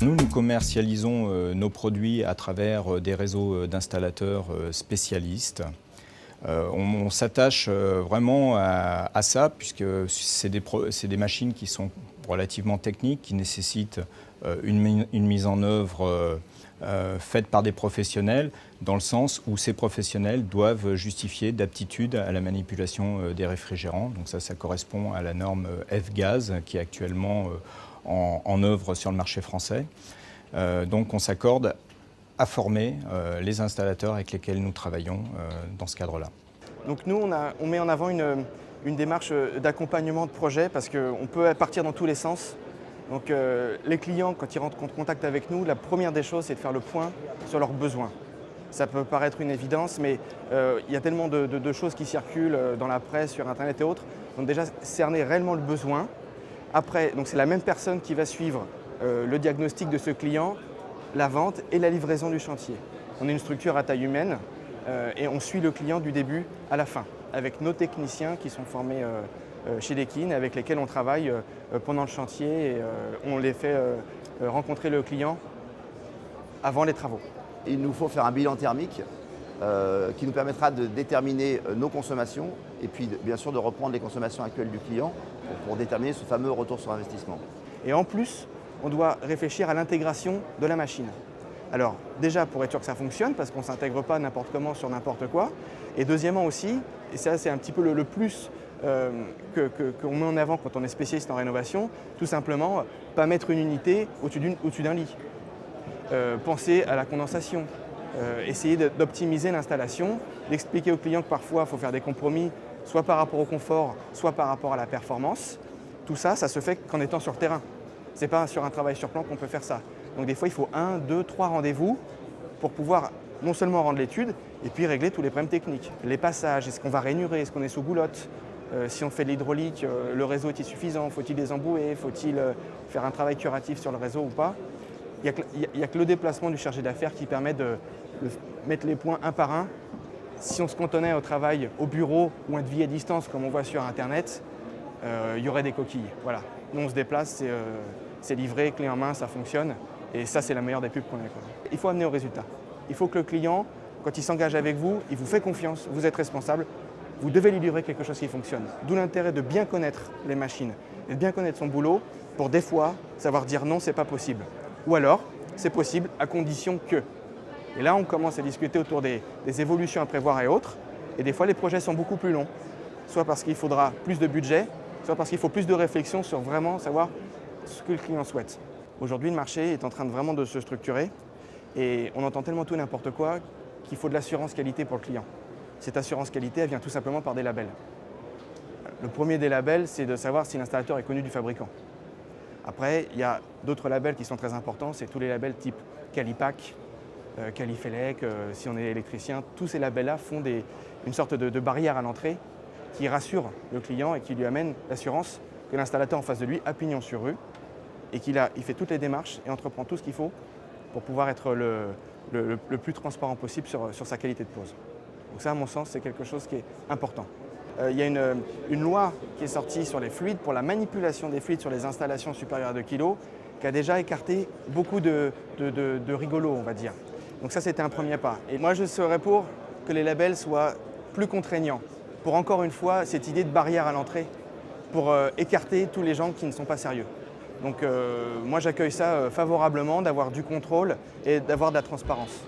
Nous commercialisons nos produits à travers des réseaux d'installateurs spécialistes. On s'attache vraiment à ça, puisque c'est des machines qui sont relativement techniques, qui nécessitent une mise en œuvre faite par des professionnels, dans le sens où ces professionnels doivent justifier d'aptitude à la manipulation des réfrigérants. Donc ça correspond à la norme F-Gaz qui est actuellement en œuvre sur le marché français. Donc on s'accorde à former les installateurs avec lesquels nous travaillons dans ce cadre-là. Donc nous, on met en avant une démarche d'accompagnement de projet parce qu'on peut partir dans tous les sens. Donc les clients, quand ils rentrent en contact avec nous, la première des choses, c'est de faire le point sur leurs besoins. Ça peut paraître une évidence, mais il y a tellement de choses qui circulent dans la presse, sur Internet et autres. Donc déjà, cerner réellement le besoin. Après, donc c'est la même personne qui va suivre le diagnostic de ce client, la vente et la livraison du chantier. On est une structure à taille humaine et on suit le client du début à la fin, avec nos techniciens qui sont formés chez Dekin, avec lesquels on travaille pendant le chantier et on les fait rencontrer le client avant les travaux. Il nous faut faire un bilan thermique qui nous permettra de déterminer nos consommations et puis bien sûr de reprendre les consommations actuelles du client pour déterminer ce fameux retour sur investissement. Et en plus, on doit réfléchir à l'intégration de la machine. Alors déjà pour être sûr que ça fonctionne, parce qu'on ne s'intègre pas n'importe comment sur n'importe quoi. Et deuxièmement aussi, et ça c'est un petit peu le plus qu'on met en avant quand on est spécialiste en rénovation, tout simplement pas mettre une unité au-dessus d'un lit. Penser à la condensation, essayer d'optimiser l'installation, d'expliquer au client que parfois il faut faire des compromis, soit par rapport au confort, soit par rapport à la performance. Tout ça, ça se fait qu'en étant sur le terrain. Ce n'est pas sur un travail sur plan qu'on peut faire ça. Donc des fois, il faut 1, 2, 3 rendez-vous pour pouvoir non seulement rendre l'étude, et puis régler tous les problèmes techniques. Les passages, est-ce qu'on va rainurer, est-ce qu'on est sous goulotte, si on fait de l'hydraulique, le réseau est-il suffisant, faut-il des embouées, faut-il faire un travail curatif sur le réseau ou pas. Il n'y a que le déplacement du chargé d'affaires qui permet de mettre les points un par un. Si on se cantonnait au travail au bureau ou un devis à distance comme on voit sur Internet, il y aurait des coquilles. Voilà. Nous on se déplace, c'est livré, clé en main, ça fonctionne. Et ça, c'est la meilleure des pubs qu'on a. Il faut amener au résultat. Il faut que le client, quand il s'engage avec vous, il vous fait confiance, vous êtes responsable, vous devez lui livrer quelque chose qui fonctionne. D'où l'intérêt de bien connaître les machines et de bien connaître son boulot pour des fois savoir dire non, c'est pas possible. Ou alors, c'est possible à condition que. Et là, on commence à discuter autour des évolutions à prévoir et autres. Et des fois, les projets sont beaucoup plus longs. Soit parce qu'il faudra plus de budget, soit parce qu'il faut plus de réflexion sur vraiment savoir ce que le client souhaite. Aujourd'hui, le marché est en train vraiment de se structurer et on entend tellement tout et n'importe quoi qu'il faut de l'assurance qualité pour le client. Cette assurance qualité, elle vient tout simplement par des labels. Le premier des labels, c'est de savoir si l'installateur est connu du fabricant. Après, il y a d'autres labels qui sont très importants, c'est tous les labels type Calipac, Califelec, si on est électricien. Tous ces labels-là font une sorte de barrière à l'entrée qui rassure le client et qui lui amène l'assurance que l'installateur en face de lui a pignon sur rue et qu'il fait toutes les démarches et entreprend tout ce qu'il faut pour pouvoir être le plus transparent possible sur sa qualité de pose. Donc ça, à mon sens, c'est quelque chose qui est important. Il y a une loi qui est sortie sur les fluides pour la manipulation des fluides sur les installations supérieures à 2 kg qui a déjà écarté beaucoup de rigolos, on va dire. Donc ça, c'était un premier pas. Et moi, je serais pour que les labels soient plus contraignants pour, encore une fois, cette idée de barrière à l'entrée pour écarter tous les gens qui ne sont pas sérieux. Donc moi, j'accueille ça favorablement, d'avoir du contrôle et d'avoir de la transparence.